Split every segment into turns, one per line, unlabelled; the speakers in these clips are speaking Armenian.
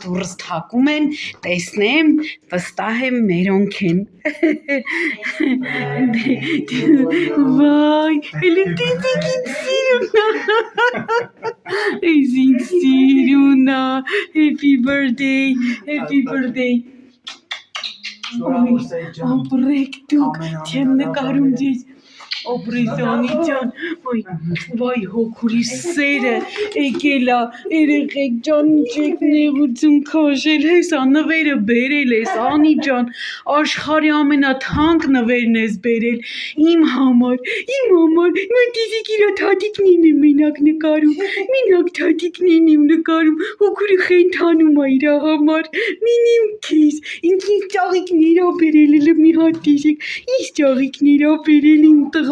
դուրս թակում են, տեսնեմ, վստահ եմ մերոնք են։ Վայ, էլի տեսեք ինձ սիրունա։ Էս ինձ սիրունա, happy birthday, happy birthday։ Ապրեք դուք, չեմ նկարում ձեզ, ապրեսանի ջան, վայ հոգուրի սերը, եկելա, երեխեք ջան, չեք նեղություն քաշել, հեսա նվերը բերել ես, անի ջան, աշխարի ամենաթանկ նվերն ես բերել, իմ համար, մտիզիկ իրա թատիկնին եմ մենակ նկարում, մենակ թատիկնին եմ նկարում, հոգուրի խենթանում է իրա համար, մինիմ քեզ, ինձ ճաղիկներա բերել էլ մի հատ դիրեք, ինձ ճաղիկներա բերել իմ տղան,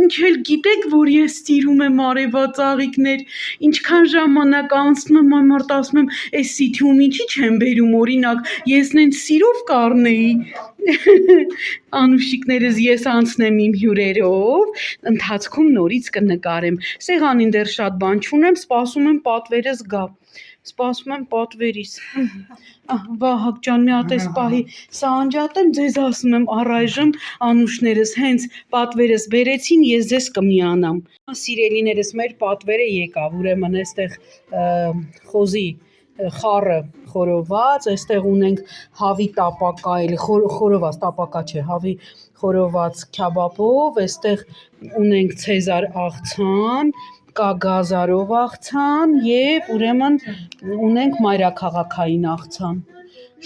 ինչ էլ գիտեք, որ ես սիրում եմ արևած աղիքներ, ինչքան ժամանակ անցնում եմ ամարտ ասում եմ, այս սիթիում ինչի չեմ բերում օրինակ, ես նենց սիրով կառնեի, անուշիկներս ես անցնեմ իմ հյուրերով, ընթացքում նորից կնկարեմ, սեղանին դեռ շատ բան չունեմ, սպասում եմ պատվերս գա, սպասում եմ պատվերիս, Վահագ ջան մի հատ էս պահի սա անջատեմ, ձեզ ասում եմ առայժմ անուշներս հենց պատվերս բերեցին, ես ձեզ կմիանամ, սիրելիներս մեր պատվերը եկավ, ուրեմն էստեղ խոզի խառը խորոված, այստեղ ունենք հավի տապակա, խորոված տապակա չէ, հավի խորոված քյաբաբով, այստեղ ունենք ցեզար աղցան, կա գազարով աղցան և ուրեմն ունենք մայրաքաղաքային աղցան,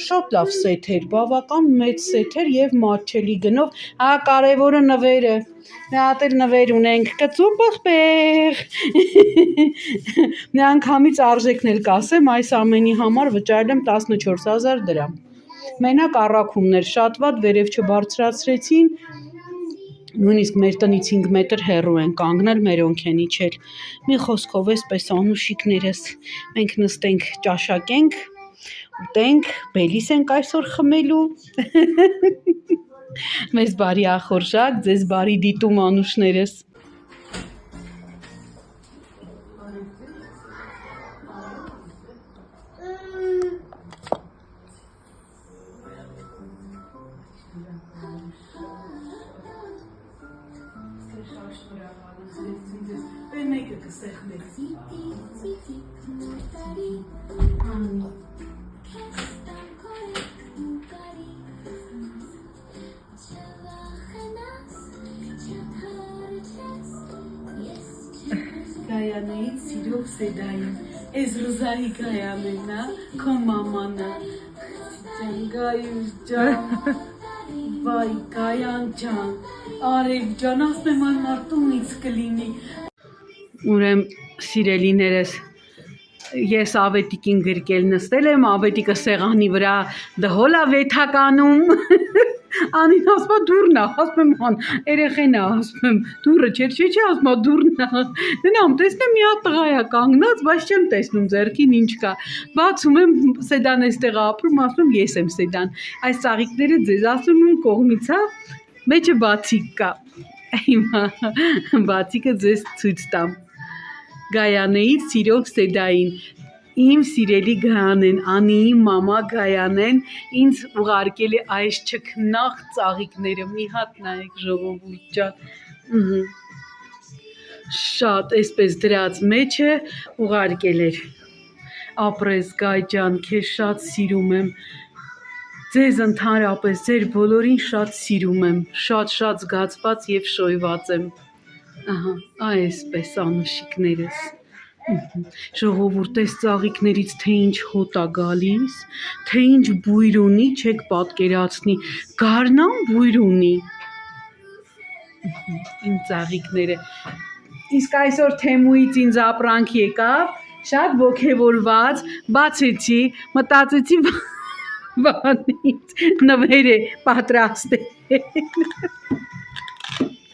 շատ լավ սեթ էր, բավական մեծ սեթ էր և մատչելի գնով, կարևորը նվերը, մի հատ էլ նվեր ունենք, կծու պղպեղ, մի անգամից արժեքն էլ կասեմ, այս ամենի համար վճարել եմ 14,000 դրամ, մենակ առաքումներ, շատ վատ վերև չբարձրացրեցին, նույնիսկ մեր տնից 5 մետր հեռու են կանգնել, մերոնք են իջել, մի խոսքով էսպես անուշիկներս, մենք նստենք ճաշակենք, ուտենք, բելիս ենք այսօր խմելու, մեզ բարի ախորժակ, ձեզ բարի դիտում անուշներս, մեկը կսեղմեց, Գայանեից սիրով սեդային, ես Ռուզայի Գայանեն, քո մաման, Գայուշ ջան, վայ Գայան ջան, Արև ջան, ասում եմ այն մարդումից կլինի, ուրեմ սիրելիներս, ես ավետիկին գրկել նստել եմ, ավետիկը սեղանի վրա դհոլ է վեթականում, անին ասում է դուրն է, ասում եմ հան, երեխեն է, ասում եմ դուրը չէ, ասում է դուրն է, դնամ տեսնեմ մի հատ տղա է կանգնած, բայց չեմ տեսնում ձեռքին ինչ կա, բացում եմ սեդան էստեղ ապրում, ասում եմ ես եմ սեդան, այս ծաղիկները ձեզ ասում եմ կողմից հա, մեջը բացիկ կա, բացիկը ձեզ ցույց տամ, Գայանեից սիրով սեդային, իմ սիրելի Գայանեն, Անիի մամա Գայանեն ինձ ուղարկել է այս չքնաղ ծաղիկները, մի հատ նայեք ժողովուրդ ջան, շատ էսպես դրած մեջը ուղարկել էր, ապրես Գայ ջան, քեզ շատ սիրում եմ, ձեզ ընդհանրապես, ձեր բոլորին շատ սիրում եմ, շատ զգացված և շոյված եմ, այսպես անուշիկներս, ժողովուրդ այս ծաղիկներից թե ինչ հոտ է գալիս, թե ինչ բույր ունի, չեք պատկերացնի, գարնան բույր ունի, իմ ծաղիկները, իսկ այսօր Թեմուից ինձ ապրանք եկավ, շատ ոգևորված, բացեցի, մտածեցի Վահանից նվեր է պատրաստել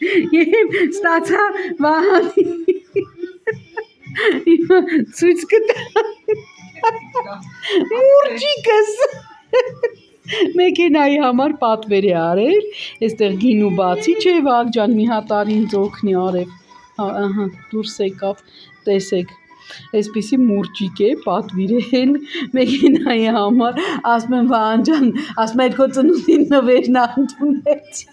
և ստացա Վահանի ցույց կտամ մուրճիկս մեքենայի համար պատվեր է արել, այստեղ գինու բացի չէ, Վահագ ջան մի հատ արի ինձ օգնի Արև, դուրս եկավ, տեսեք, Այսպիսի մուրճիկ է պատվիրել մեքենայի համար, ասում եմ Վահան ջան, ասում եմ քո ծնունդին նվերն ընդունեցի։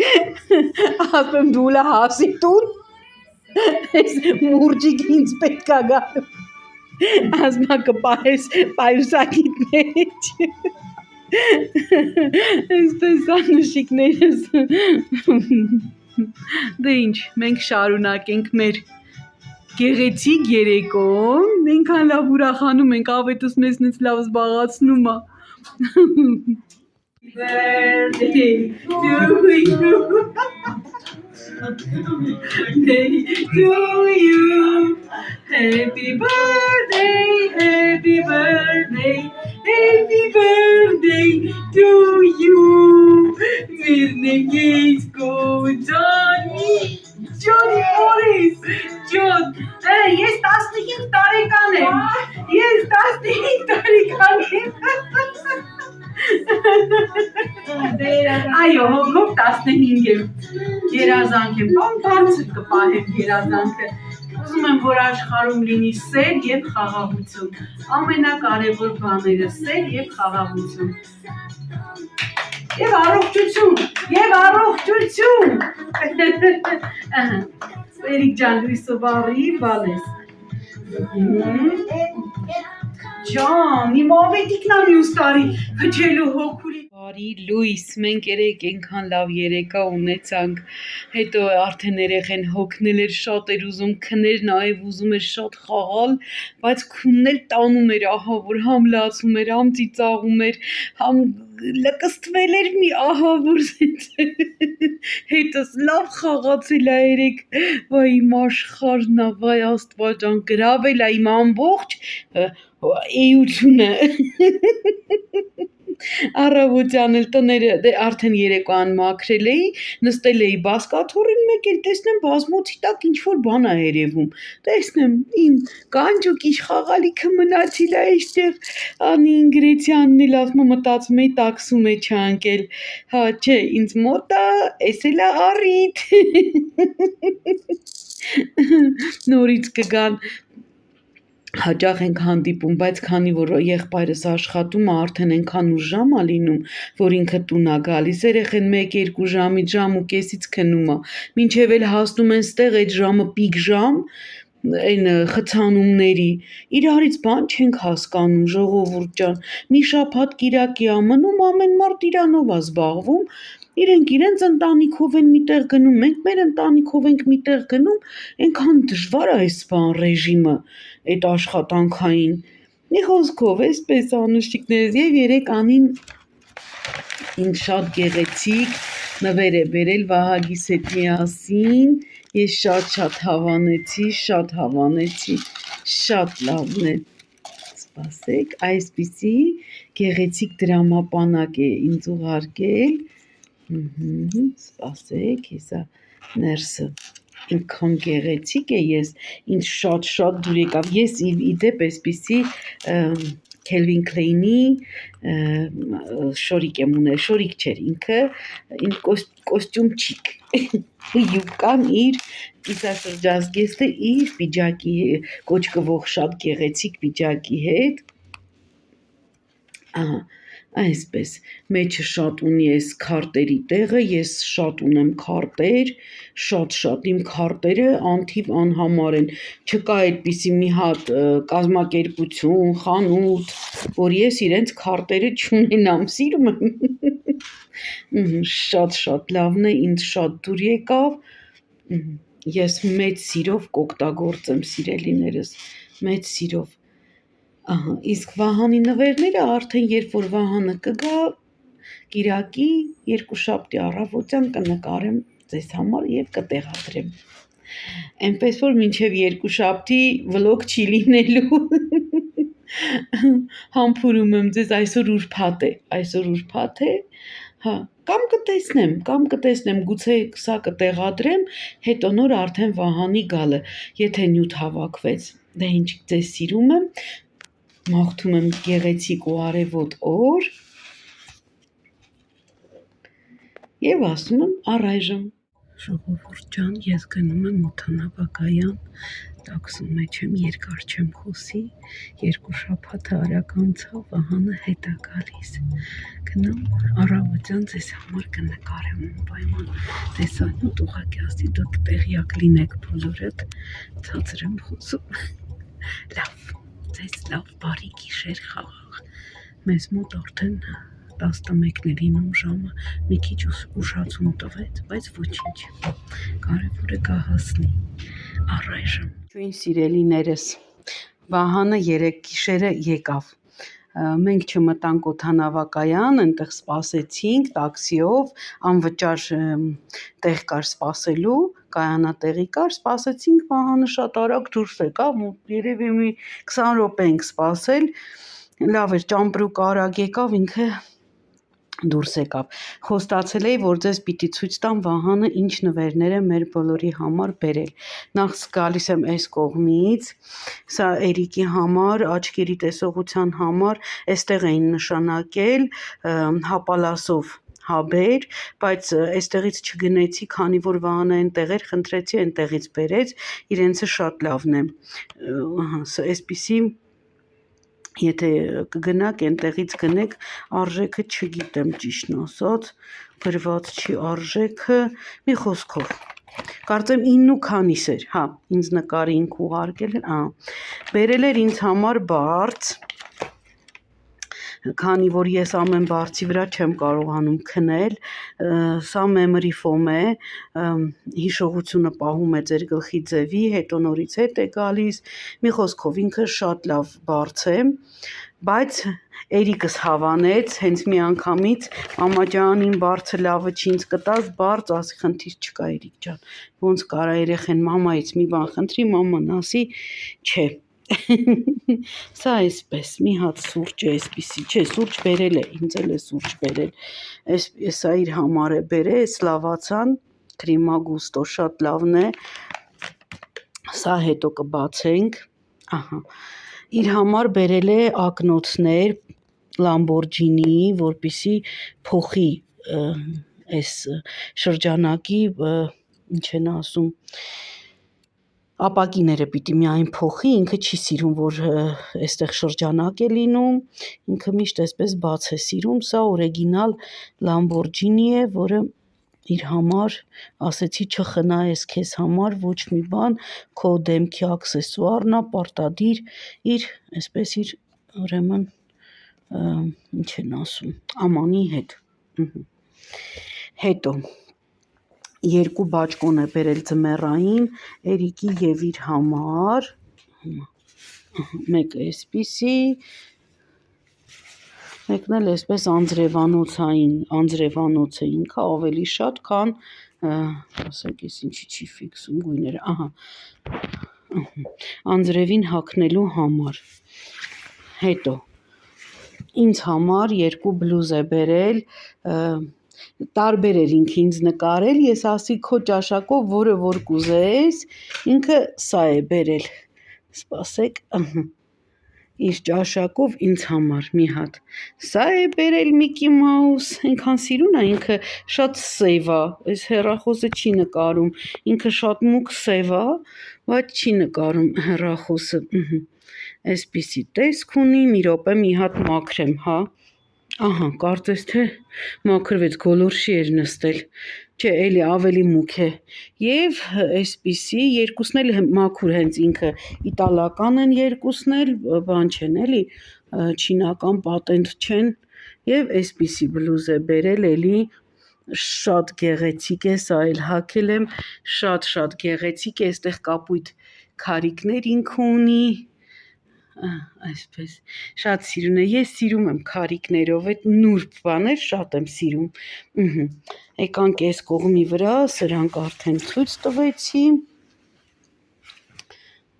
Ասում եմ դու լա հասի տուն, այս մուրճիկ ինձ պետք է գալու։ Ասում եմ կպահես պայուսակիդ մեջ։ Այսպես անուշիկներս։ Դե ինչ, մենք շարունակենք մեր գեղեցիկ երեկոն, այնքան լավ ուրախանում ենք, ավետս մեզնից լավ զբաղացնում է։ Birthday to you. Birthday to you. Happy birthday, happy birthday, happy birthday to you. Birthday go Johnny, Johnny Morris, John. Ես 15 տարեկան եմ։ Ես 15 տարեկան եմ։ Այո, հոգով 15 եմ։ Երազանք եմ, բարձր կպահեմ երազանքը։ Ուզում եմ, որ աշխարհում լինի սեր եւ խաղաղություն։ Ամենակարևոր բաները սեր եւ խաղաղություն։ Եվ առողջություն, եւ առողջություն։ Էրիկ ջան, լույսը բարի, բալես։ Ջան, իմ ավետիքն է մյուս տարի քչելու հոգուրի։ Բարի լույս, մենք երեք այնքան լավ երեկա ունեցանք, հետո արդեն երեխեն հոգնել էր, շատ էր ուզում քներ, նաև ուզում էր շատ խաղալ, բայց քունն էլ տանում էր, ահա որ համ լացում էր, համ ծիծաղում էր, համ լկստվել էր մի ահա որ հետս լավ խաղացել է երեք, վայ իմ աշխարհն է, վայ Աստված ջան, գրավել է իմ ամբողջ էությունը։ Առավոտյան էլ տները արդեն երեկոյան մաքրել էի, նստել էի բազկաթոռին, մեկ էլ տեսնեմ բազմոցի տակ ինչ-որ բան է երևում, տեսնեմ իմ կանջուկ իշխաղալիքը մնացել է այստեղ, անի Ինգրեցյանն էլ ասում մտածում էի տաքսում է չանկել, հա չէ, ինձ մոտ է, էս էլ է առիթ, նորից կգան հաճախ ենք հանդիպում, բայց քանի որ եղբայրս աշխատում է, արդեն այնքան ուշ ժամ է լինում, որ ինքը տուն է գալիս, երեխեն 1-2 ժամից ժամ ու կեսից քնում է, մինչև էլ հասնում են ստեղ այդ ժամը պիկ ժամ, այն խցանումների, իրարից բան չենք հասկանում, ժողովուրդ ջան, մի շաբաթ կիրակի է մնում, ամեն մարդ իրանով է զբաղվում, իրենք իրենց ընտանիքով են միտեղ գնում, մենք մեր ընտանիքով ենք միտեղ գնում, այնքան դժվար է այս բան ռեժիմը, այդ աշխատանքային, մի խոսքով, այսպես անուշիկներս եւ երեք անին ինձ շատ գեղեցիկ նվեր է բերել Վահագիս հետ միասին, ես շատ հավանեցի, շատ լավն է, սպասեք, այսպիսի գեղեցիկ դրամապանակ է ինձ ուղարկել, սպասեք, հեսա ներսը ինքան գեղեցիկ է, ես ինձ շատ դուր եկավ, ես իդեպ այսպիսի Calvin Kleinի շորիկ եմ ունել, շորիկ չէր ինքը, կոստյումչիկ, յուբկան իր կիսաշրջազգեստը իր պիջակի կոչկվող շատ գեղեցիկ պիջակի հետ, ահա, այսպես, մեջը շատ ունի այս քարտերի տեղը, ես շատ ունեմ քարտեր, շատ, իմ քարտերը անթիվ անհամար են, չկա այդպիսի մի հատ կազմակերպություն, խանութ, որ ես իրենց քարտերը չունենամ, սիրում եմ, շատ լավն է, ինձ շատ դուր եկավ, ես մեծ սիրով կօգտագործեմ սիրելիներս, մեծ սիրով, ահա, իսկ Վահանի նվերները արդեն երբ որ Վահանը կգա, կիրակի երկուշաբթի առավոտյան կնկարեմ ձեզ համար եւ կտեղադրեմ, այնպես որ մինչև երկուշաբթի վլոգ չի լինելու, համբուրում եմ ձեզ, այսօր ուրբաթ է, հա, կամ կտեսնեմ, գուցե սա կտեղադրեմ, հետո նոր արդեն Վահանի գալը, եթե նյութ հավաքվեց, դե ինչ ձեզ սիրում եմ, մաղթում եմ գեղեցիկ ու արևոտ օր եւ ասում եմ առայժմ ժողովուրդ ջան, ես գնում եմ օդանավակայան, Տաքսում մեջ եմ, երկար չեմ խոսի, 2 շաբաթ արագ անցավ, Վահանը հետ է գալիս։ Գնամ առավոտյան ձեզ համար կնկարեմ անպայման տեսանյութ, ուղղակի ասի դուք տեղյակ լինեք բոլորդ, ցածր եմ խոսում։ Լավ, ձեզ լավ բարի գիշեր խաղաղ։ Մեզ մոտ արդեն 11-ն է լինում ժամը, մի քիչ ուշացում տվեց, բայց ոչինչ, կարևորը գա հասնի առայժմ։ Ինչ սիրելիներս, Վահանը 3 գիշերը եկավ, մենք չմտանք օդանավակայան, այնտեղ սպասեցինք տաքսիով, անվճար տեղ կար սպասելու, կայանատեղի կար, սպասեցինք, Վահանը շատ արագ դուրս եկավ, երևի մի 20 րոպե ենք սպասել, լավ էր, ճամպրուկ արագ եկավ, ինքը դուրս եկավ, խոստացել էի, որ ձեզ պիտի ցույց տամ Վահանը ինչ նվերներ է մեր բոլորի համար բերել, նախ գալիս եմ այս կողմից, սա Էրիկի համար, աչքերի տեսողության համար, այստեղ էին նշանակել հապալասով հաբեր, բայց այստեղից չգնեցի, քանի որ Վահանը այնտեղ էր, խնդրեցի այնտեղից բերեց, իրենցը շատ լավն է, այսպիսի եթե կգնաք այնտեղից գնեք, արժեքը չգիտեմ ճիշտն ասած, գրված չի արժեքը, մի խոսքով, կարծեմ 9 քանիս էր, հա, ինձ նկարի ինք ուղարկել էր, բերել էր ինձ համար բարձ, քանի որ ես ամեն բարձի վրա չեմ կարողանում քնել, սա memory foam է, հիշողությունը պահում է ձեր գլխի ձևի, հետո նորից հետ է գալիս, մի խոսքով ինքը շատ լավ բարձ է, բայց Էրիկս հավանեց, հենց մի անգամից, մամա ջան, իմ բարձը լավը չի, ինձ կտաս բարձ, ասի խնդիր չկա Էրիկ ջան, ոնց կարա երեխեն մամայից մի բան խնդրի, մաման ասի, չէ, սա այսպես, մի հատ սուրճ է այսպիսի, չէ, սուրճ բերել է, ինձ էլ է սուրճ բերել, սա իր համար է բերել, սլավացան, կրիմա գուստո, շատ լավն է, սա հետո կբացենք, ահա, իր համար բերել է ակնոցներ, Լամբորջինի, որպիսի փոխի այս շրջանակի, ինչ են ասում, ապակիները պիտի միայն փոխի, ինքը չի սիրում, որ այստեղ շրջանակ է լինում, ինքը միշտ այսպես բաց է սիրում, սա օրիգինալ Լամբորջինի է, որը իր համար, ասեցի չխնայես քեզ համար, ոչ մի բան, քո դեմքի աքսեսուարն է, պարտադիր իր, այսպես իր, ուրեմն, ինչ են ասում, ամանի հետ, հետո, 2 բաճկոն է բերել ձմեռային, Էրիկի և իր համար, մեկը այսպիսի, մեկն էլ այսպես անձրևանոց է ինքը ավելի շատ, քան, ասեք ես ինչի չի ֆիքսում գույները, ահա, անձրևին հագնելու համար, հետո, ինձ համար 2 բլուզ է բերել, տարբեր էր ինքը ինձ նկարել, ես ասի քո ճաշակով, որը որ կուզես, ինքը սա է բերել, սպասեք, իր ճաշակով ինձ համար մի հատ, սա է բերել Միկի Մաուս, այնքան սիրուն է, ինքը շատ սև է, այս հեռախոսը չի նկարում, ինքը շատ մուգ սև է, բայց չի նկարում հեռախոսը, այսպիսի տեսք ունի, մի րոպե մի հատ մաքրեմ, հա, ահա, կարծես թե մաքրվեց, գոլորշի էր նստել, չէ, էլի ավելի մուգ է, և այսպիսի, երկուսն էլ մաքուր հենց ինքը, իտալական են երկուսն էլ, բան չեն էլի, չինական պատենտ չեն, և այսպիսի բլուզ է բերել էլի, շատ գեղեցիկ է, սա էլ հագել եմ, շատ գեղեցիկ է, այստեղ կապույտ քարիկներ ինքը ունի, այսպես, շատ սիրուն է, ես սիրում եմ քարիկներով, այդ նուրբ բաներ շատ եմ սիրում, եկանք այս կողմի վրա, սրանք արդեն ցույց տվեցի,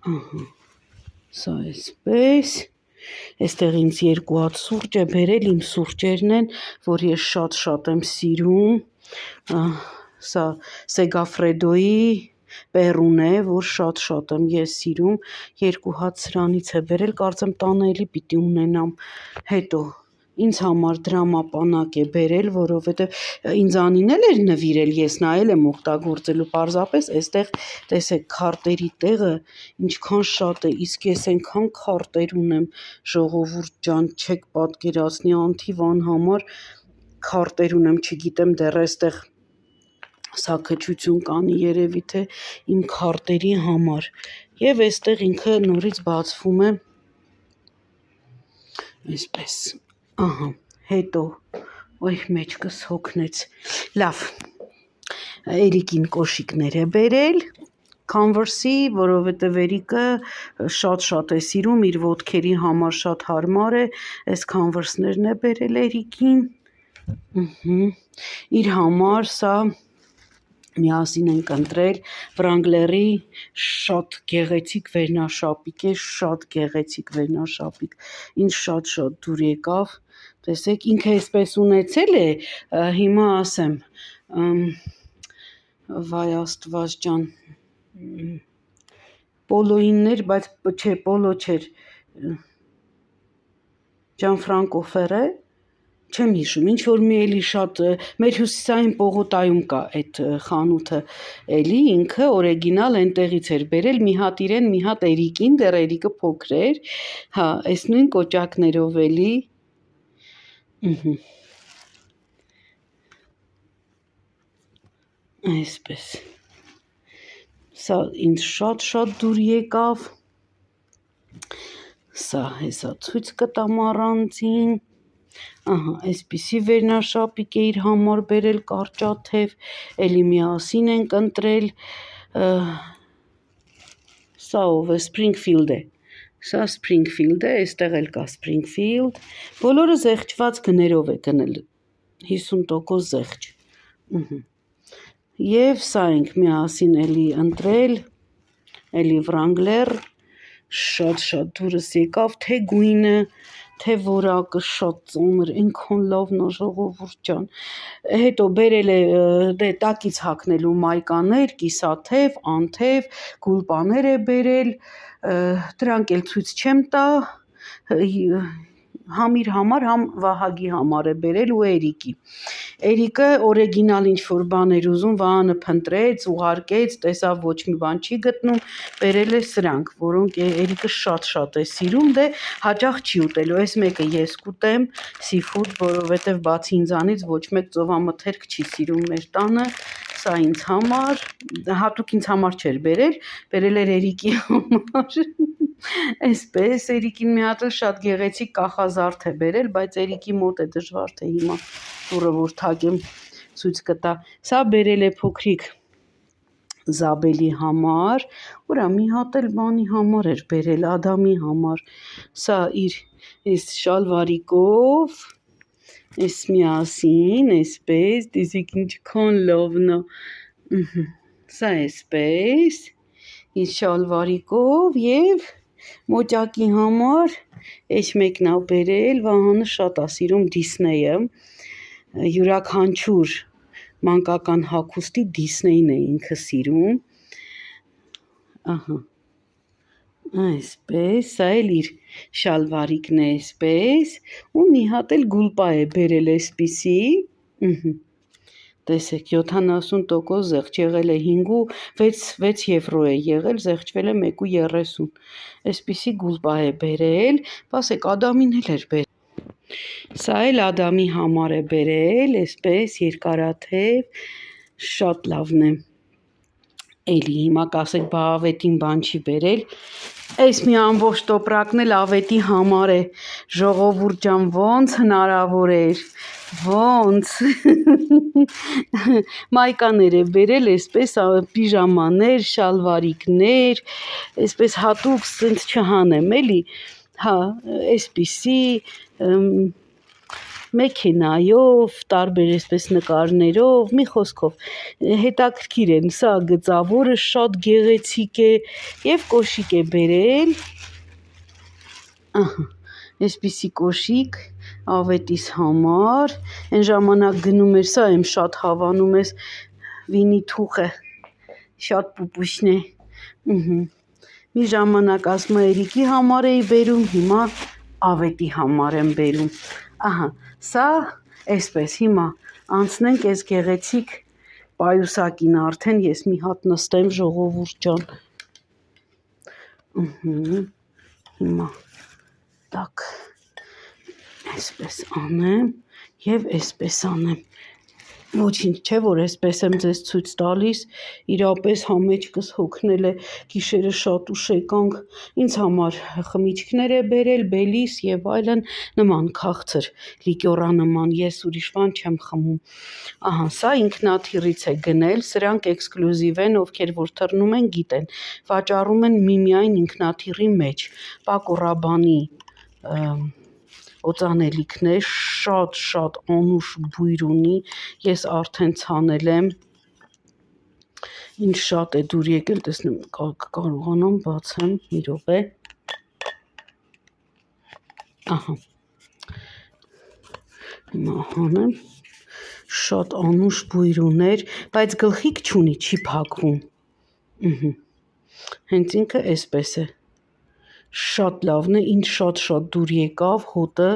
ահա, սա այսպես, այստեղ ինձ 2 հատ սուրճ է բերել, իմ սուրճերն են, որ ես շատ եմ սիրում, սա Սեգաֆրեդոյի պերուն է, որ շատ եմ ես սիրում, 2 հատ սրանից է բերել, կարծեմ տանը էլի պիտի ունենամ, հետո ինձ համար դրամապանակ է բերել, որովհետև ինձանին էլ էր նվիրել, ես նայել եմ օգտագործելու, պարզապես այստեղ տեսեք քարտերի տեղը ինչքան շատ է, իսկ ես այնքան քարտեր ունեմ, ժողովուրդ ջան, չեք պատկերացնի, անթիվ անհամար քարտեր ունեմ, չգիտեմ դեռ այստեղ սա քչություն կանի երևի թե իմ քարտերի համար, եւ այստեղ ինքը նորից բացվում է այսպես, ահա, հետո, ոյ մեջքս հոգնեց, լավ, Էրիկին կոշիկներ է բերել, Converse-ի, որովհետև Էրիկը շատ է սիրում, իր ոտքերի համար շատ հարմար է, այս Converse-ներն է բերել Էրիկին, իր համար սա միասին ենք ընտրել Wrangler-ի շատ գեղեցիկ վերնաշապիկ է, շատ գեղեցիկ վերնաշապիկ, ինձ շատ դուր եկավ, տեսեք, ինքը այսպես ունեցել է, հիմա ասեմ, վայ աստված ջան, պոլոիններ, բայց չէ, պոլո չէր, Gianfranco Ferré, չեմ հիշում, ինչ որ մի էլի շատ, մեր հյուսիսային պողոտայում կա այդ խանութը, էլի ինքը օրիգինալ այնտեղից էր բերել, մի հատ իրեն, մի հատ Էրիկին, դեռ Էրիկը փոքր էր, հա, այս նույն կոճակներով էլի, այսպես, սա ինձ շատ դուր եկավ, սա հեսա ցույց կտամ առանձին, ահա, այսպիսի վերնաշապիկ է իր համար բերել կարճաթև, էլի միասին ենք ընտրել, սա ով է, Springfield է, սա Springfield է, այստեղ էլ կա Springfield, բոլորը զեղչված գներով է գնել, 50% զեղչ, և սա ենք միասին էլի ընտրել, էլի Wrangler, շատ դուրս եկավ, թե գույնը, թե որակը շատ ծանր, այնքան լավն է ժողովուրդ ջան, հետո բերել է տակից հագնելու մայկաներ, կիսաթև, անթև, գուլպաներ է բերել, դրանք էլ ցույց չեմ տա, համ իր համար, համ Վահագի համար է բերել ու Էրիկի, Էրիկը օրիգինալ ինչ-որ բան էր ուզում, Վահանը փնտրեց, ուղարկեց, տեսավ ոչ մի բան չի գտնում, բերել է սրանք, որոնք Էրիկը շատ է սիրում, դե հաճախ չի ուտելու, այս մեկը ես կուտեմ, seafood, որովհետև բացի ինձանից ոչ մեկ ծովամթերք չի սիրում մեր տանը, սա ինձ համար, հատուկ ինձ համար չէր բերել էր Էրիկի համար, այսպես Էրիկին մի հատ էլ շատ գեղեցիկ կախազարդ է բերել, բայց Էրիկի մոտ է դժվար թե հիմա դուռը որ թակեմ ցույց կտա, սա բերել է փոքրիկ Զաբելի համար, ուրա մի հատ էլ բանի համար էր բերել, Ադամի համար, սա իր այս շալվարիկով, այս միասին, այսպես, տեսեք ինչքան լավն է, սա այսպես, իր շալվարիկով և մոճակի համար, այս մեկն է բերել, Վահանը շատ է սիրում Դիսնեյը, յուրաքանչյուր մանկական հագուստի Դիսնեյն է ինքը սիրում, ահա, այսպես, սա էլ իր շալվարիկն է այսպես, ու մի հատ էլ գուլպա է բերել այսպիսի, տեսեք 70% զեղչ եղել է 6 եվրո է եղել, զեղչվել է 1.30, այսպիսի գուլպա է բերել, պասեք Ադամին էլ էր բերել, սա էլ Ադամի համար է բերել, այսպես երկարաթև, շատ լավն է, էլի հիմա կասեք բա ավետին բան չի բերել, այս մի ամբողջ տոպրակն էլ ավետի համար է, ժողովուրդ ջան ոնց հնարավոր էր, ոնց, մայկաներ է բերել, այսպես պիժամաներ, շալվարիկներ, այսպես հատուկ սենց չհանեմ էլի, հա, այսպիսի, մեքենայով, տարբեր այսպես նկարներով, մի խոսքով, հետաքրքիր են, սա գծավորը շատ գեղեցիկ է և կոշիկ է բերել, ահա, այսպիսի կոշիկ ավետիս համար, այն ժամանակ գնում էր, սա եմ շատ հավանում ես Վինի թուխը, շատ պուպուշն է, մի ժամանակ ասում Էրիկի համար էի բերում, հիմա ավետի համար եմ բերում, Ահա, սա այսպես հիմա անցնենք այս գեղեցիկ պայուսակին արդեն ես մի հատ նստեմ ժողովուրդ ջան։ Հիմա տակ այսպես անեմ եւ այսպես անեմ։ Ոչինչ չէ, որ այսպես եմ ձեզ ցույց տալիս, իրապես համեջքս հոգնել է, գիշերը շատ ուշ եկանք, ինձ համար խմիչքներ է բերել, բելիս եւ այլն նման քաղցր, լիկյորանման, ես ուրիշ բան չեմ խմում։ Ահա, սա ինքնաթիռից է գնել, սրանք էքսկլյուզիվ են, ովքեր որ թռնում են գիտեն, վաճառում են միմիայն ինքնաթիռի մեջ, Պակո օծանելիքն է, շատ անուշ բույր ունի, ես արդեն ցանել եմ, ինչ շատ է դուր եկել, տեսնեմ կարողանամ բացեմ, մի րոպե, ահա, հիմա հանեմ, շատ անուշ բույր ուներ, բայց գլխիկ չունի, չի փակվում, հենց ինքը այսպես է, շատ լավն է, ինձ շատ դուր եկավ, հոտը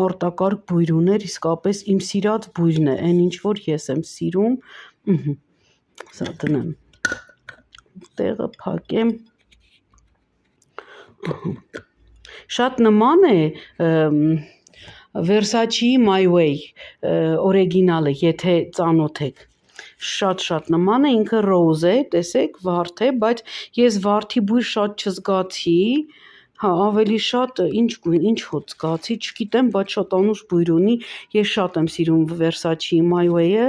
արտակարգ բույր ուներ, իսկապես իմ սիրած բույրն է, այն ինչ որ ես եմ սիրում, սա դնեմ, տեղը փակեմ, շատ նման է Versace My Way օրիգինալը, եթե ծանոթ եք, շատ նման է, ինքը ռոզ է, տեսեք, վարդ է, բայց ես վարդի բույր շատ չզգացի, հա, ավելի շատ ինչ հոտ զգացի, չգիտեմ, բայց շատ անուշ բույր ունի, ես շատ եմ սիրում Versace My Way-ը,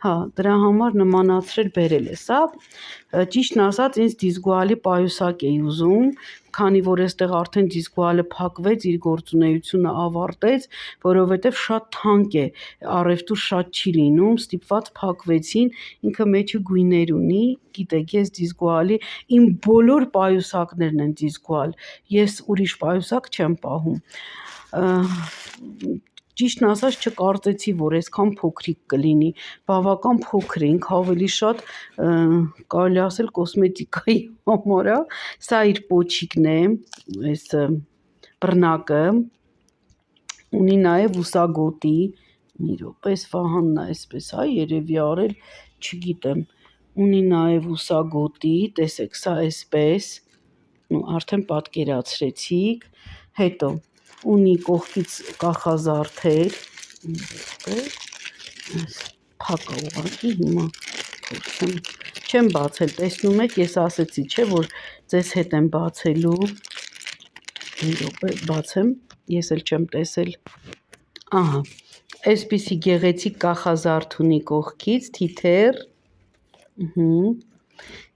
հա, դրա համար նմանացրել բերել է, սա ճիշտն ասած ինձ դիզգուալի պայուսակ էի ուզում, քանի որ այստեղ արդեն դիզգուալը փակվեց, իր գործունեությունը ավարտեց, որովհետև շատ թանկ է, առևտուր շատ չի լինում, ստիպված փակվեցին, ինքը մեջը գույներ ունի, գիտեք, ես դիզգուալի, իմ բոլոր պայուսակներն են դիզգուալ, ես ուրիշ պայուսակ չեմ պահում, ճիշտն ասած չկարծեցի, որ այսքան փոքրիկ կլինի, բավական փոքր է, ինքը ավելի շատ կարելի ասել կոսմետիկայի համար է, սա իր պոչիկն է, այս բռնակը, ունի նաև ուսագոտի, մի րոպե, Վահանն այսպես է երևի արել, չգիտեմ, ունի նաև ուսագոտի, տեսեք, սա այսպես, արդեն պատկերացրեցիք, հետո ունի կողքից կախազարդեր, փակ է ուղղակի, հիմա փորձեմ, չեմ բացել, տեսնում եք, ես ասեցի, չէ, որ ձեզ հետ եմ բացելու, մի րոպե բացեմ, ես էլ չեմ տեսել, ահա, այսպիսի գեղեցիկ կախազարդ ունի կողքից, թիթեռ,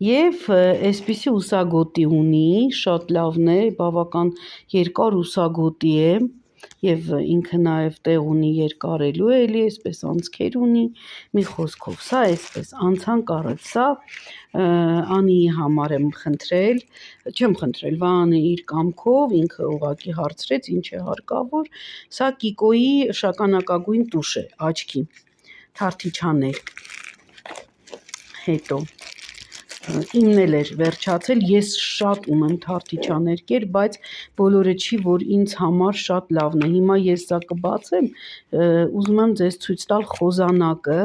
Եվ այսպիսի ուսագոտի ունի, շատ լավն է, բավական երկար ուսագոտի է, եւ ինքը նաև տեղ ունի երկարելու է, էլի այսպես անցքեր ունի, մի խոսքով, սա այսպես անցանք առաջ, սա Անիի համար եմ խնդրել, չեմ խնդրել, Վահանը իր կամքով, ինքը ուղղակի հարցրեց, ինչ է հարկավոր, սա Կիկոյի շագանակագույն տուշ է, աչքի, թարթիչաներ, հետո իմն էլ էր վերջացել, ես շատ ունեմ թարթիչաներկեր, բայց բոլորը չի, որ ինձ համար շատ լավն է, հիմա ես սա կբացեմ, ուզում եմ ձեզ ցույց տալ խոզանակը,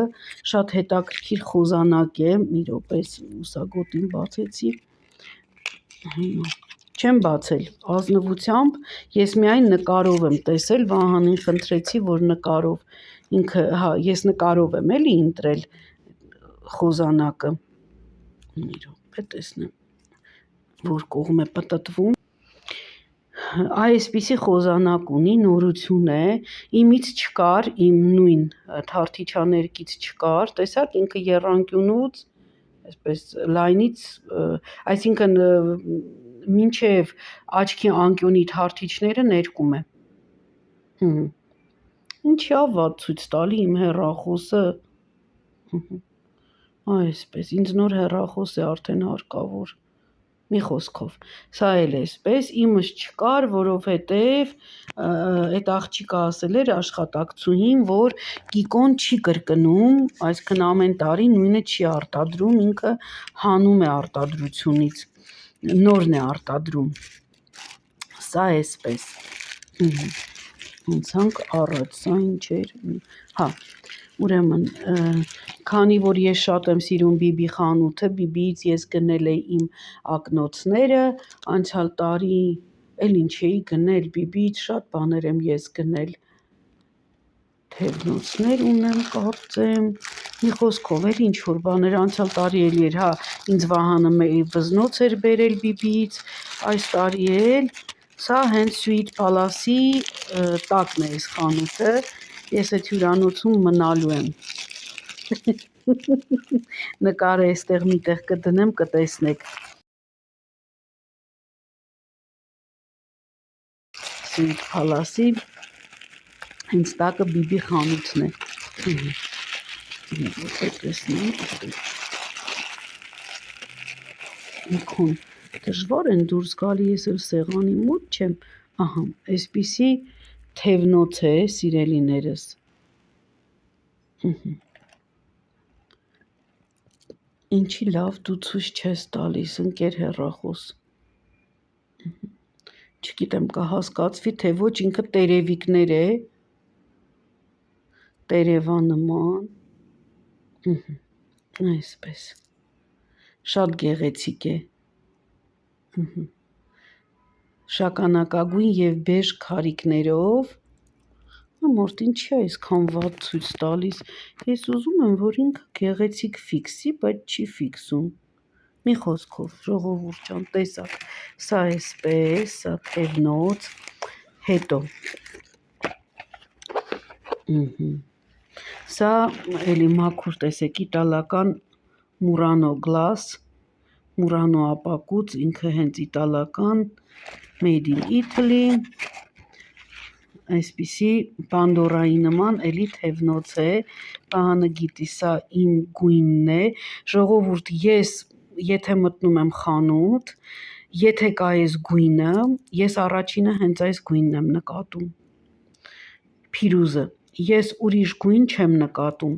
շատ հետաքրքիր խոզանակ է, մի րոպե ուսագոտին բացեցի, չեմ բացել, ազնվությամբ, ես միայն նկարով եմ տեսել, Վահանին խնդրեցի, որ նկարով, ինքը, հա, ես նկարով եմ էլի ընտրել խոզանակը, մի րոպե տեսնեմ, որ կողմ է պտտվում, այսպիսի խոզանակ ունի, նորություն է, իմից չկար, իմ նույն թարթիչաներկից չկար, տեսակ ինքը եռանկյունուց, այսպես լայնից, այսինքն մինչև աչքի անկյունի թարթիչները ներկում է, ինչի ավատ ցույց տալի իմ հեռախոսը, այսպես, ինձ նոր հեռախոս է արդեն հարկավոր, մի խոսքով, սա էլ այսպես, իմս չկար, որովհետև այդ աղջիկը ասել էր աշխատակցուհին, որ Կիկոն չի կրկնում, այսինքն ամեն տարի նույնը չի արտադրում, ինքը հանում է արտադրությունից, նորն է արտադրում, սա այսպես, Անցանք առաջ, սա ինչ էր, հա, ուրեմն, քանի որ ես շատ եմ սիրում Բիբի խանութը, Բիբիից ես գնել էի իմ ակնոցները, անցյալ տարի էլ ինչ էի գնել, Բիբիից շատ բաներ եմ ես գնել, թևնոցներ ունեմ կարծեմ, մի խոսքով էլ ինչ-որ բաներ, անցյալ տարի էլ էր, հա, ինձ Վահանը վզնոց էր բերել Բիբիից, այս տարի էլ, սա հենց Sweet Palace-ի տակն է այս խանութը, ես այդ հյուրանոցում մնալու եմ, նկարը այստեղ միտեղ կդնեմ, կտեսնեք, Sweet Palace-ի հենց տակը Բիբի խանութն է, Ինքուն դժվար են դուրս գալի, ես էլ սեղանի մոտ չեմ, ահա, այսպիսի թևնոց է, սիրելիներս, ինչի լավ դու ցույց չես տալիս, ընկեր հեռախոս, չգիտեմ կհասկացվի, թե ոչ ինքը տերևիկներ է, տերևանման, այսպես, շատ գեղեցիկ է, շագանակագույն և բեժ քարիկներով, մորդ ինչի այսքան վատ ցույց տալիս, ես ուզում եմ, որ ինքը գեղեցիկ ֆիքսի, բայց չի ֆիքսում, մի խոսքով, ժողովուրդ ջան, տեսակ, սա այսպես, սա թևնոց, հետո, սա էլի մաքուր տեսեք, իտալական Murano Glass, Murano ապակուց, ինքը հենց իտալական, Made in Italy, այսպիսի Pandora-ի նման էլի թևնոց է, Վահանը գիտի, սա իմ գույնն է, ժողովուրդ, ես եթե մտնում եմ խանութ, եթե կա այս գույնը, ես առաջինը հենց այս գույնն եմ նկատում, փիրուզը, ես ուրիշ գույն չեմ նկատում,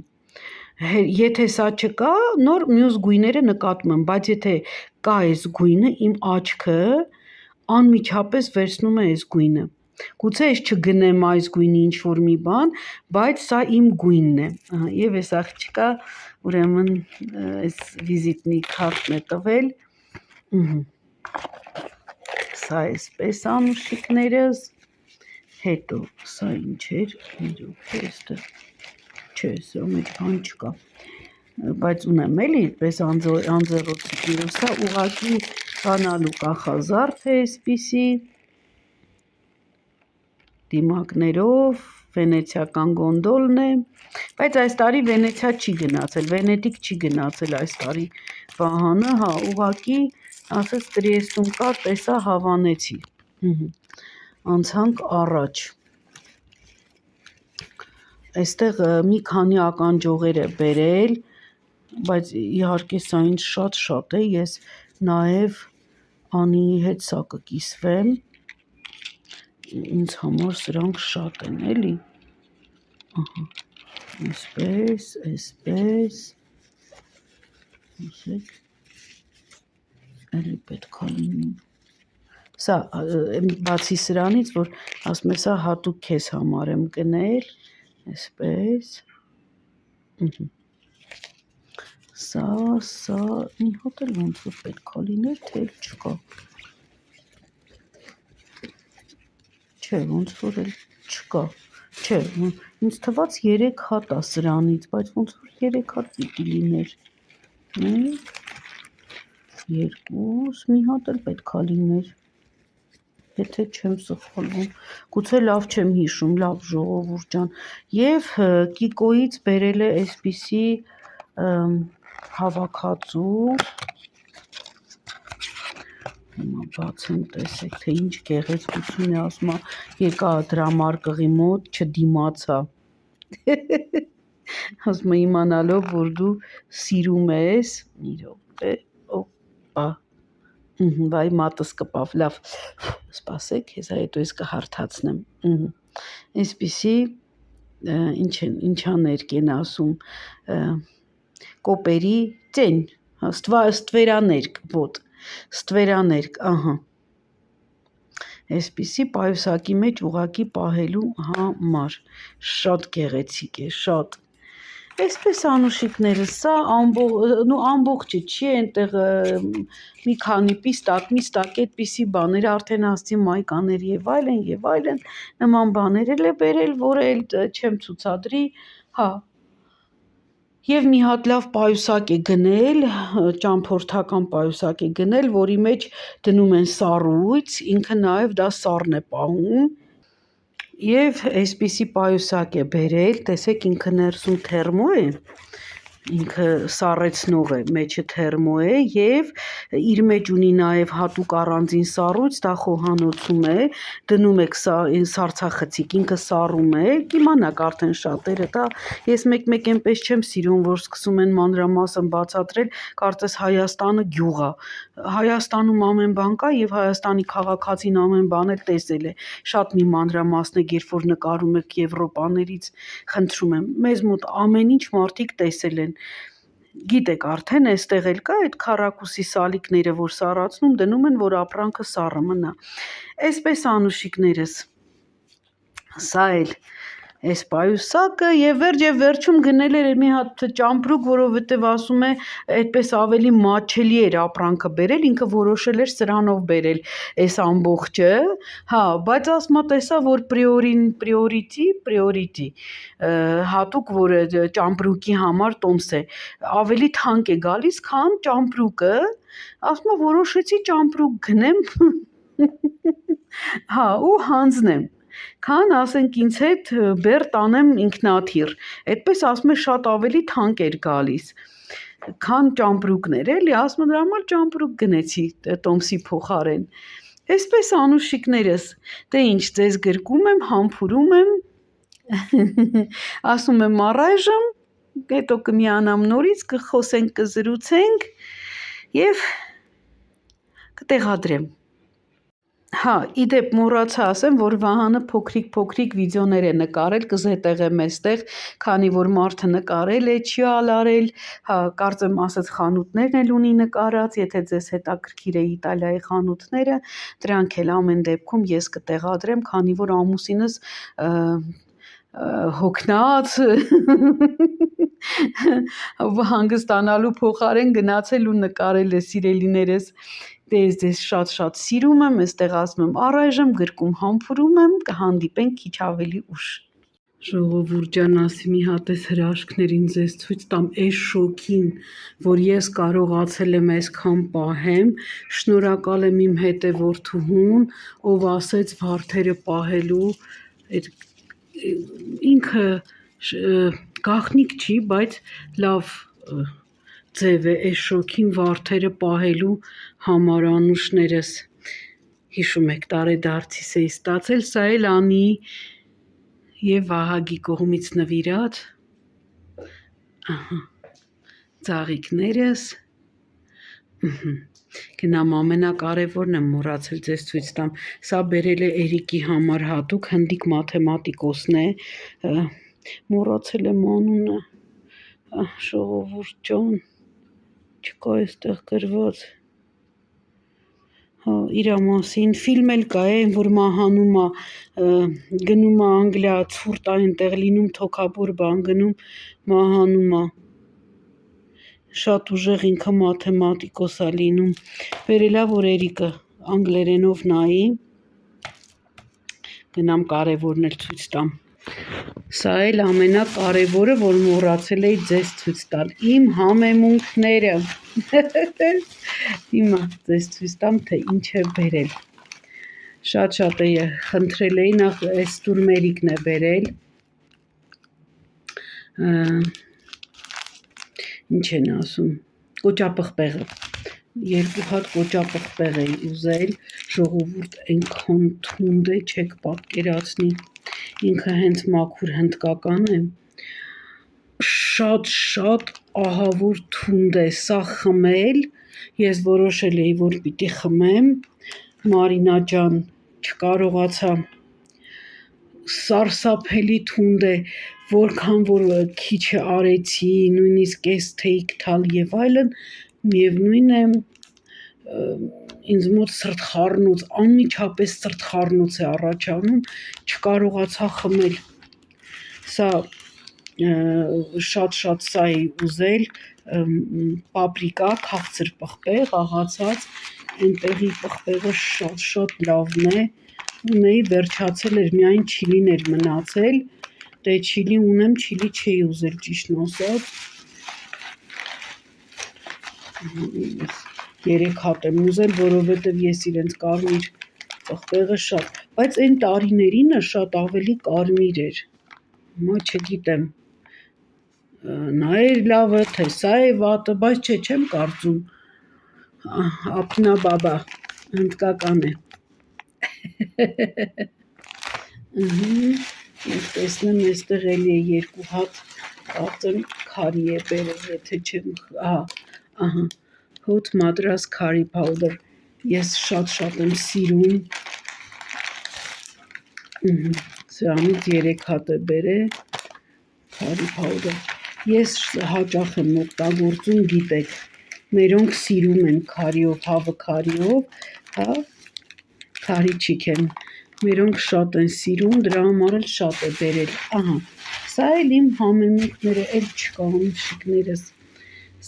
եթե սա չկա, նոր մյուս գույները նկատում եմ, բայց եթե կա այս գույնը, իմ աչքը անմիջապես վերցնում է այս գույնը, գուցե ես չգնեմ այս գույնի ինչ-որ մի բան, բայց սա իմ գույնն է, և այս աղջիկա, ուրեմն այս վիզիտնի քարտն է տվել, սա այսպես անուշիկներս, հետո սա ինչ էր, չէ, սա մեջ բան չկա, բայց ունեմ էլի, պես անձեռոցիկներով, սա ուղղակի բանալու կախազարդ է այսպիսի, դիմակներով, վենեցիական գոնդոլն է, բայց այս տարի Վենեցիա չի գնացել, Վենետիկ չի գնացել այս տարի Վահանը, հա, ուղղակի, ասես Տրիեստում կար, տեսա հավանեցի, անցանք առաջ, այստեղ մի քանի ականջողեր է բերել, բայց իհարկե սա ինձ շատ է, ես նաև Անիի հետ սա կկիսվեմ, ինձ համար սրանք շատ են, էլի, այսպես, էլի պետք է լինի, սա բացի սրանից, որ ասում է սա հատուկ քեզ համար եմ գնել, այսպես, սա, մի հատ էլ ոնց որ պետք է լիներ, թե չկա, չէ, ոնց որ էլ չկա, չէ, ինձ թված 3 հատ է սրանից, բայց ոնց որ 3 հատ պիտի լիներ, 1, 2, մի հատ էլ պետք է լիներ, եթե չեմ սխալվում, գուցե լավ չեմ հիշում, լավ ժողովուրդ ջան, և Կիկոյից բերել է այսպիսի հավաքածու, հիմա բացեմ տեսեք, թե ինչ գեղեցկություն է, ասում է, եկա դրամարկղի մոտ, չդիմացա, ասում է իմանալով, որ դու սիրում ես, մի րոպե, օպա, վայ մատս կպավ, լավ, սպասեք, հեսա հետո ես կհարթացնեմ, այսպիսի, ինչա ներկ են ասում, կոպերի ծեն, ստվերաներկ, ոտ, ստվերաներկ, ահա, Այսպիսի պայուսակի մեջ ուղակի պահելու համար։ Շատ գեղեցիկ է, շատ։ Այսպես անուշիկներս, սա ամբողջը չի, այնտեղ մի քանի միստակ, այդպիսի բաներ, արդեն ասցի մայկաներ եւ այլն, նման բաներ էլ է բերել, որը էլ չեմ ցուցադրի, հա։ Եվ մի հատ լավ պայուսակ է գնել, ճամփորդական պայուսակ է գնել, որի մեջ դնում են սառույց, ինքը նաև դա սառն է պահում։ Եվ այսպիսի պայուսակ է բերել, տեսեք ինքը ներսում թերմո է, ինքը սառեցնող է, մեջը թերմո է եւ իր մեջ ունի նաեւ հատուկ առանձին սառույց, դա խոհանոցում է, դնում եք սառցախցիկ, ինքը սառում է, կիմանաք արդեն շատերը, դա ես մեկ այնպես չեմ սիրում, որ սկսում են մանրամասն բացատրել, կարծես Հայաստանը գյուղ է։ Հայաստանում ամեն բան կա եւ Հայաստանի քաղաքացին ամեն բան էլ տեսել է։ Շատ մի մանրամասնեք, երբ որ նկարում եք Եվրոպաներից, խնդրում եմ, մեզ մոտ ամեն ինչ մարդիկ տեսել են։ Գիտեք արդեն այստեղ էլ կա այդ քառակուսի սալիկները, որ սառացնում դնում են, որ ապրանքը սառը մնա։ Այսպես անուշիկներս, սա էլ այս պայուսակը եւ վերջում գնել էր մի հատ ճամպրուկ, որովհետեւ ասում է այդպես ավելի մատչելի էր ապրանքը բերել, ինքը որոշել էր սրանով բերել այս ամբողջը, հա, բայց ասма տեսա, որ priority հատուկ, որ ճամպրուկի համար տոմս է, ավելի թանկ է գալիս, քան ճամպրուկը, ասма որոշեցի ճամպրուկ գնեմ, հա, ու հանձնեմ։ Քան ասենք ինձ հետ բեր տանեմ ինքնաթիռ, այդպես ասում է շատ ավելի թանկ էր գալիս, քան ճամպրուկներ, էլի, ասում դրա համար ճամպրուկ գնեցի տոմսի փոխարեն։ Այսպես անուշիկներս, դե ինչ, ձեզ գրկում եմ, համբուրում եմ, ասում եմ առայժմ, հետո կմիանամ նորից, կխոսենք, կզրուցենք եւ կտեղադրեմ։ Հա, իդեպ մոռացա ասեմ, որ Վահանը փոքրիկ վիդեոներ է նկարել, կզետեղեմ այստեղ, քանի որ մարդը նկարել է, չի ալարել, հա, կարծեմ ասած խանութներն էլ ունի նկարած, եթե ձեզ հետաքրքիր է Իտալիայի խանութները, դրանք էլ ամեն դեպքում ես կտեղադրեմ, քանի որ ամուսինս հոգնած հանգստանալու փոխարեն գնացել ու նկարել է սիրելիներս, ես ձեզ շատ սիրում եմ, այստեղ ասում եմ առայժմ գրկում համբուրում եմ, կհանդիպենք քիչ ավելի ուշ։ Ժողովուրդ ջան, ասի մի հատ էս հրաշքներին ձեզ ցույց տամ, այս շոքին, որ ես կարողացել եմ այսքան պահեմ, շնորհակալ եմ իմ հետևորդուհուն, ով ասեց վարդերը պահելու, ինքը գաղտնիք չի, բայց լավ ձև է այս շոքին վարդերը պահելու համար անուշներս, հիշում եք տարեդարձիս էի ստացել, սա էլ Անի եւ Վահագի կողմից նվիրած, ծաղիկներս, գնամ ամենակարևորն եմ մոռացել ձեզ ցույց տամ, սա բերել է Էրիկի համար հատուկ, հնդիկ մաթեմատիկոսն է, մոռացել եմ անունը, ժողովուրդ ջան, չկա այստեղ գրված, հա, իրա մասին, ֆիլմ էլ կա, այն որ մահանում է, գնում է Անգլիա, ցուրտ է այնտեղ լինում, թոքաբոր բան գնում, մահանում է, շատ ուժեղ ինքը մաթեմատիկոս է լինում, բերելա որ Էրիկը անգլերենով նայի, գնամ կարևորն էլ ցույց տամ, սա էլ ամենակարևորը, որ մոռացել էի ձեզ ցույց տալ, իմ համեմունքները, հիմա ձեզ ցույց տամ, թե ինչ է բերել, շատ է խնդրել էի, նախ այս տուրմերիկն է բերել, ինչ են ասում, կոճապղպեղը, երկու հատ կոճապղպեղ էի ուզել, ժողովուրդ այնքան թունդ է, չեք պատկերացնի, ինքը հենց մաքուր հնդկական է, շատ ահավոր թունդ է, սա խմել, ես որոշել էի, որ պիտի խմեմ, Մարինա ջան չկարողացա, սարսափելի թունդ է, որքան որ քիչ արեցի, նույնիսկ այս թեյք թալ եւ այլն, միևնույն է, ինձ մոտ սրտխառնոց, անմիջապես սրտխառնոց է առաջանում, չկարողացա խմել։ Սա շատ սա էի ուզել, պապրիկա, քաղցր պղպեղ, աղացած, այնտեղի պղպեղը շատ լավն է, ունեի վերջացել էր, միայն չիլին էր մնացել, դե չիլի ունեմ, չիլի չէի ուզել ճիշտն ասած, 3 հատ եմ ուզել, որովհետև ես իրենց կարմիր պղպեղը շատ, բայց այն տարիներինը շատ ավելի կարմիր էր, հիմա չգիտեմ, նա էր լավը, թե սա է վատը, բայց չեմ կարծում, ապնա բաբա, հնդկական է, տեսնեմ եստեղ էլի է 2 հատ, կարծեմ քարի է բերել, եթե չեմ, հոտ մադրաս քարի powder, ես շատ եմ սիրում, սրանից 3 հատ է բերել, քարի powder, ես հաճախ եմ օգտագործում, գիտեք, մերոնք սիրում են քարիով, հավը քարիով, քարիչիկ են, մերոնք շատ են սիրում, դրա համար էլ շատ է բերել, սա էլ իմ համեմունքները, էլ չկա ամուշիկներս,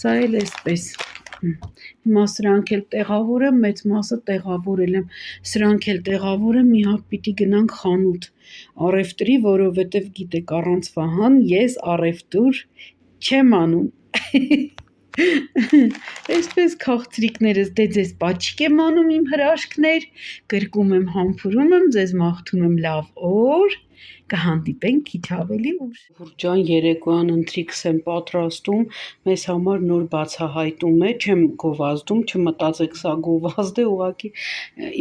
սա էլ էսպես, հիմա սրանք էլ տեղավորեմ, մեծ մասը տեղավորել եմ, սրանք էլ տեղավորեմ, մի հատ պիտի գնանք խանութ, առևտրի, որովհետև գիտեք առանց վահան, ես առևտուր չեմ անում, այսպես քաղցրիկներս, դե ձեզ պաչիկ եմ անում իմ հրաշքներ, գրկում եմ, համբուրում եմ, ձեզ մաղթում եմ լավ օր, կհանդիպենք քիչ ավելի ուշ։ Ջան, երեկոյան ընթրիքս եմ պատրաստում, մեզ համար նոր բացահայտում է, չեմ գովազդում, չմտածեք սա գովազդ է, ուղղակի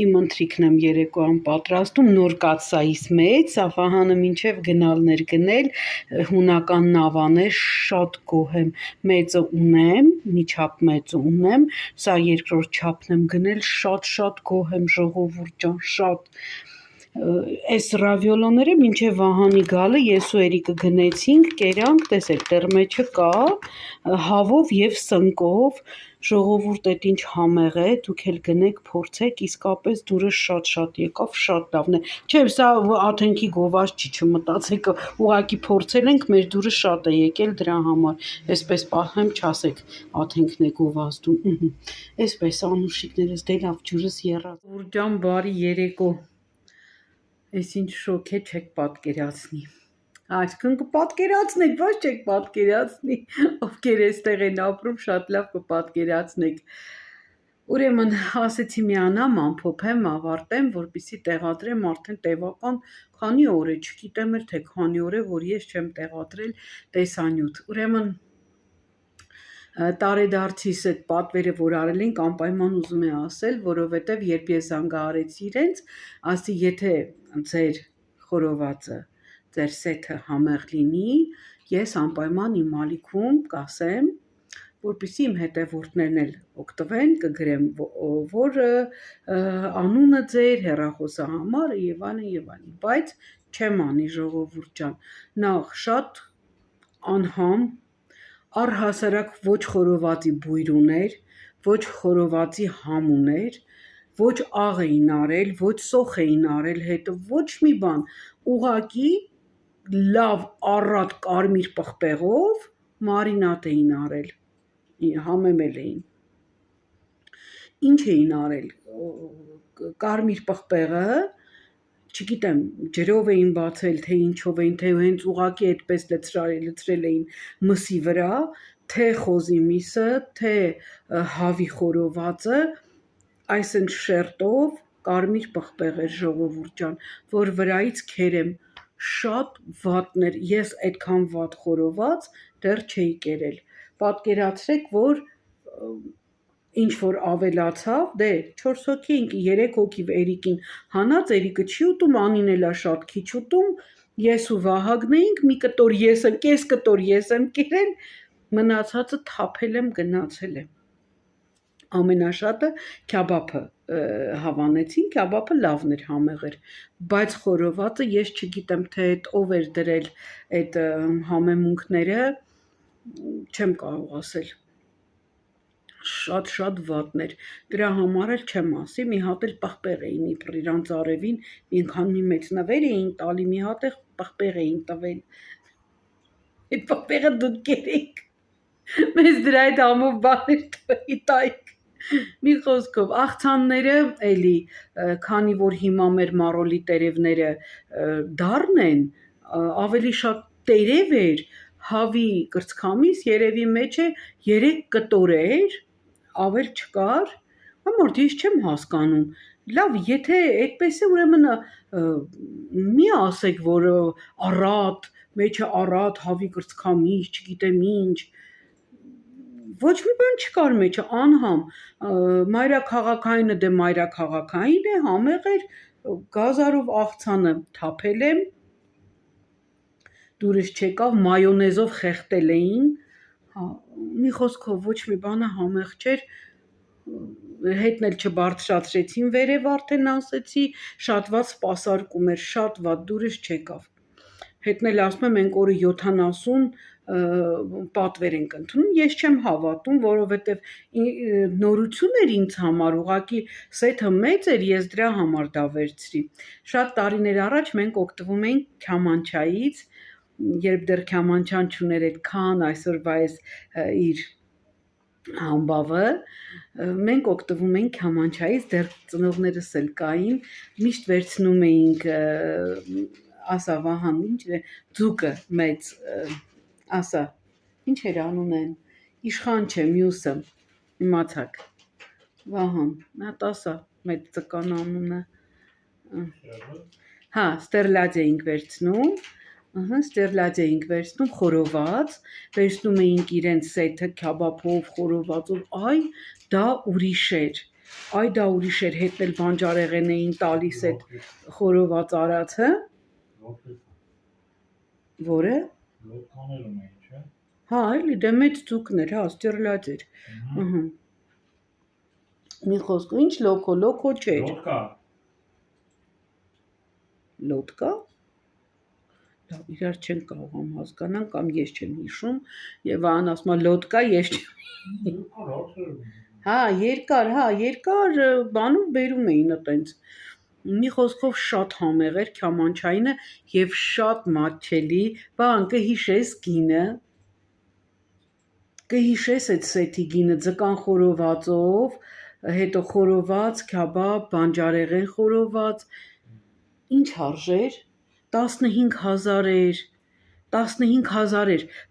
իմ ընթրիքն եմ երեկոյան պատրաստում, նոր կաթսայից մեծ, սա Վահանը մինչև գնալներ գնել, հունական նավան է, շատ գոհ եմ, մեծը ունեմ, միջապ մեծը ունեմ, սա երկրորդ չափն եմ գնել, շատ գոհ եմ ժողովուրդ ջան, շատ այս ռավիոլոները մինչև Վահանի գալը ես ու Էրիկը գնեցինք, կերանք, տեսեք, դեռ մեջը կա, հավով և սնկով, ժողովուրդ էդ ինչ համեղ է, դուք էլ գնեք փորձեք, իսկապես դուրը շատ եկավ, շատ լավն է, չէ, սա աթենքի գովազդ չի, չմտածեք, ուղղակի փորձել ենք, մեր դուրը շատ է եկել դրա համար, այսպես պահեմ, չասեք, աթենքն է գովազդում, այսպես անուշիկներս, դե լավ, ջուրս եռած, ուրջան բարի երեկո, այս ինչ շոք է չեք պատկերացնի, այսքան կպատկերացնեք, ոչ չեք պատկերացնի, ովքեր էստեղ են ապրում, շատ լավ կպատկերացնեք, ուրեմն ասեցի միանամ, ամփոփեմ, ավարտեմ, որպեսզի տեղադրեմ արդեն տևական քանի օր է, չգիտեմ էլ թե քանի օր է, որ ես չեմ տեղադրել տեսանյութ, ուրեմն տարեդարձիս այդ պատվերը, որ արել ենք, անպայման ուզում է ասել, որովհետև երբ ես զանգահարեցի իրենց, ասի եթե ձեր խորովածը, ձեր սեթը համեղ լինի, ես անպայման իմ ալիքում կասեմ, որպեսզի իմ հետևորդներն էլ օգտվեն, կգրեմ, որ անունը ձեր, հեռախոսը համարը եւ այլն, բայց չեմ անի ժողովուրդ ջան, նախ շատ անհամ առհասարակ ոչ խորովածի բույր ուներ, ոչ խորովածի համ ուներ, ոչ աղ էին արել, ոչ սոխ էին արել հետը, ոչ մի բան, ուղղակի լավ առատ կարմիր պղպեղով մարինատ էին արել, համեմել էին, ինչ էին արել, կարմիր պղպեղը, չգիտեմ, ջրով էին բացել, թե ինչով էին, թե հենց ուղղակի այդպես լցրել էին մսի վրա, թե խոզի միսը, թե հավի խորովածը, այսն շերտով կարմիր պղպեղ էր ժողովուրդ ջան, որ վրայից քերեմ, շատ վատն էր, ես այդքան վատ խորոված դեռ չէի կերել, պատկերացրեք, որ ինչ որ ավելացավ, դե 4 հոգի ենք, 3 հոգի Էրիկին հանած, Էրիկը չի ուտում, Անին էլա շատ քիչ ուտում, ես ու Վահագնն էինք, մի կտոր ես եմ, կես կտոր ես եմ կերել, մնացածը թափել եմ, գնացել եմ, ամենաշատը քյաբաբը հավանեցին, քյաբաբը լավն էր, համեղ էր, բայց խորովածը ես չգիտեմ, թե ով էր դրել այդ համեմունքները, չեմ կարող ասել, շատ վատներ։ Դրա համար էլ չեմ ասի, մի հատ էլ պղպեղ էին իբր իրանց արևին, ինքան մի մեծ նվեր էին տալի, մի հատ էլ պղպեղ էին տվել։ Այդ պղպեղը դուք կերեք։ Մեզ դրա այդ ամով բաներ տվեի տայք։ Մի խոսքով, աղցանները էլի, քանի որ հիմա մեր մառոլի տերևները դառն են, ավելի շատ տերև էր, հավի կրծքամիս երևի մեջ է 3 կտորեր, ավել չկար, ամորդ ես չեմ հասկանում, լավ, եթե այդպես է, ուրեմն մի ասեք, որ առատ, մեջը առատ, հավի կրծքամիս, չգիտեմ ինչ, ոչ մի բան չկար մեջը, անհամ, մայրաքաղաքայինը դե մայրաքաղաքային է, համեղ էր, գազարով աղցանը թափել եմ, դուրս չեկավ, մայոնեզով խեղտել էին, մի խոսքով ոչ մի բանը համեղ չէր, հետն էլ չբարձրացրեցին վերև արդեն ասեցի, շատ վատ սպասարկում էր, շատ վատ դուրս չեկավ, հետն էլ ասում եմ ենք օրը 70 պատվեր ենք ընդունում, ես չեմ հավատում, որովհետև նորություն էր ինձ համար, ուղղակի սեթը մեծ էր, ես դրա համար դա վերցրի, շատ տարիներ առաջ մենք օգտվում էինք քյամանչայից, երբ դեռ քյամանչան չուներ այդքան այսօրվա այս իր համբավը, մենք օգտվում էինք քյամանչայից, դեռ ծնողներս էլ կային, միշտ վերցնում էինք, ասա Վահան, ինչ է, ձուկը մեծ, ասա, ինչ էր անունեն, իշխան չէ, մյուսը, իմացաք, Վահան, նա տասա, մեծ ծկան անունը, հա, ստերլաձ էինք վերցնում, ստերլաձ էինք վերցնում, խորոված, վերցնում էինք իրենց սեթը քյաբաբով, խորովածով, այ դա ուրիշ էր, հետն էլ բանջարեղեն էին տալիս այդ խորոված արածը, որը? Հա, էլի, դե մեծ ձուկն էր, հա, ստերլաձ էր, մի խոսքով, ինչ լոքո չէր, լոտկա, իրար չեն կարողամ հասկանան, կամ ես չեմ հիշում, և Վահան ասում է լոտկա, ես չեմ, հա, երկար բանով բերում էին ըտենց, մի խոսքով շատ համեղ էր քյամանչայինը և շատ մատչելի, Վահան կհիշես գինը, կհիշես այդ սեթի գինը, ձկան խորովածով, հետո խորոված, քյաբաբ, բանջարեղեն խորոված, ինչ արժեր, 15,000 էր,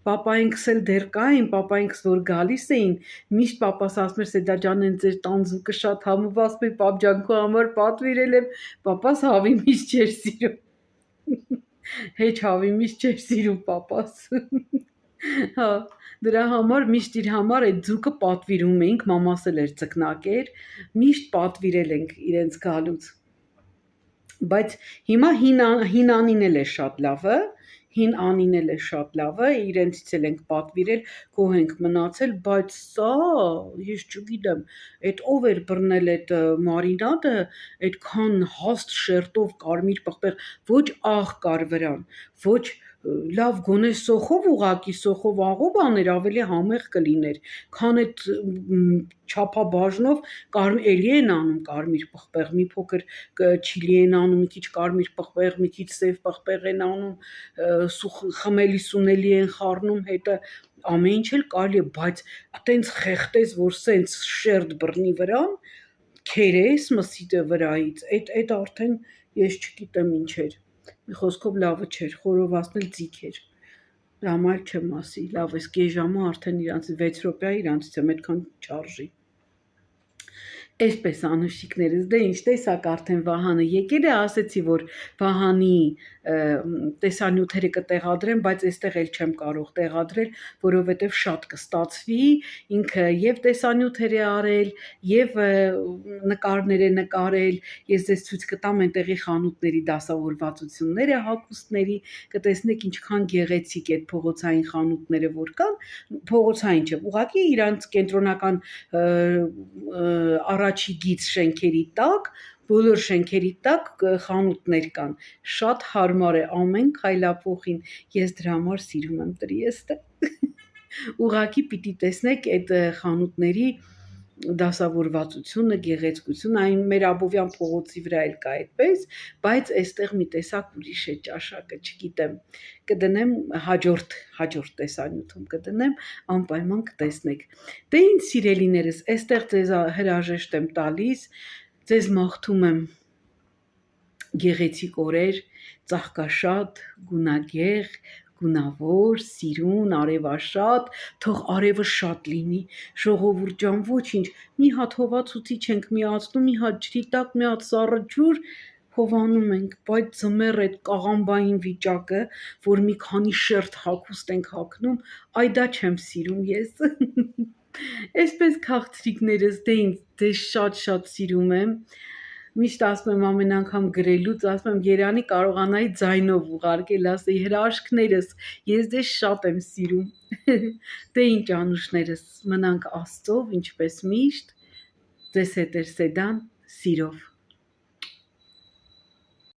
պապայինքս էլ դեռ կային, պապայինքս որ գալիս էին, միշտ պապաս ասում էր Սեդա ջան, են ձեր տան ձուկը շատ համով, ասում էի պապ ջան, քո համար պատվիրել եմ, պապաս հավի միշտ չէր սիրում, հեչ հավի միշտ չէր սիրում պապաս, հա, դրա համար միշտ իր համար այդ ձուկը պատվիրում էինք, մամաս էլ էր ձկնակ էր, միշտ պատվիրել ենք իրենց գալուց, բայց հիմա հին անին էլ է շատ լավը, իրենցից էլ ենք պատվիրել, գոհ ենք մնացել, բայց սա, ես չգիտեմ, այդ ով էր բռնել այդ մարինադը, այդքան հաստ շերտով կարմիր պղպեղ, ոչ աղ կար վրան, ոչ լավ գոնե սոխով ուղակի, սոխով աղով աներ, ավելի համեղ կլիներ, քան այդ չափաբաժնով էլի են անում կարմիր պղպեղ, մի փոքր չիլի են անում, մի քիչ կարմիր պղպեղ, մի քիչ սև պղպեղ են անում, խմելի սունելի են խառնում հետը, ամեն ինչ էլ կարելի է, բայց այտենց խեղտես, որ սենց շերտ բռնի վրան, քերես մսիտը վրայից, այդ արդեն ես չգիտեմ ինչ էր, մի խոսքով լավը չէր, խորովածն էլ ձիգ էր, դրա համար չեմ ասի, լավ ես կես ժամը արդեն իրանց 6 րոպե իրանցից եմ, այդքան չարժի, այսպես անուշիկներս, դե ինչ տեսակ արդեն Վահանը եկել է, ասեցի, որ Վահանի տեսանյութերը կտեղադրեմ, բայց այստեղ էլ չեմ կարող տեղադրել, որովհետև շատ կստացվի, ինքը և տեսանյութեր է արել, և նկարներ է նկարել, ես ձեզ ցույց կտամ այնտեղի խանութների դասավորվածությունները հագուստների, կտեսնեք ինչքան գեղեցիկ այդ փողոցային խանութները որ կան, փողոցային չէ, ուղղակի իրանց կենտրոնական առաջի գիծ շենքերի տակ, բոլոր շենքերի տակ խանութներ կան, շատ հարմար է ամեն քայլափոխին, ես դրա համար սիրում եմ Տրիեստը, ուղղակի պիտի տեսնեք այդ խանութների դասավորվածությունը, գեղեցկությունը, այն մեր Աբովյան փողոցի վրա էլ կա այդպես, բայց այստեղ մի տեսակ ուրիշ է ճաշակը, չգիտեմ, կդնեմ հաջորդ տեսանյութում կդնեմ, անպայման կտեսնեք։ Դե ինչ սիրելիներս, այստեղ ձեզ հրաժեշտ եմ տալիս, ձեզ մաղթում եմ գեղեցիկ օրեր, ծաղկաշատ, գունագեղ, գունավոր, սիրուն, արևաշատ, թող արևը շատ լինի, ժողովուրդ ջան, ոչինչ, մի հատ հովացուցիչ ենք միացնում, մի հատ ջրի տակ, մի հատ սառը ջուր, հովանում ենք, բայց ձմեռ այդ կաղամբային վիճակը, որ մի քանի շերտ հագուստ ենք հագնում, այ դա չեմ սիրում ես։ Այսպես քաղցրիկներս, դե շատ սիրում եմ։ Միշտ ասում եմ ամեն անգամ գրելուց, ասում եմ Երանի կարողանայի ձայնով ուղարկել, ասեի հրաշքներս, ես դե շատ եմ սիրում։ Դե ինչ անուշներս, մնանք Աստծով, ինչպես միշտ, ձեզ հետ էր Սեդան, սիրով։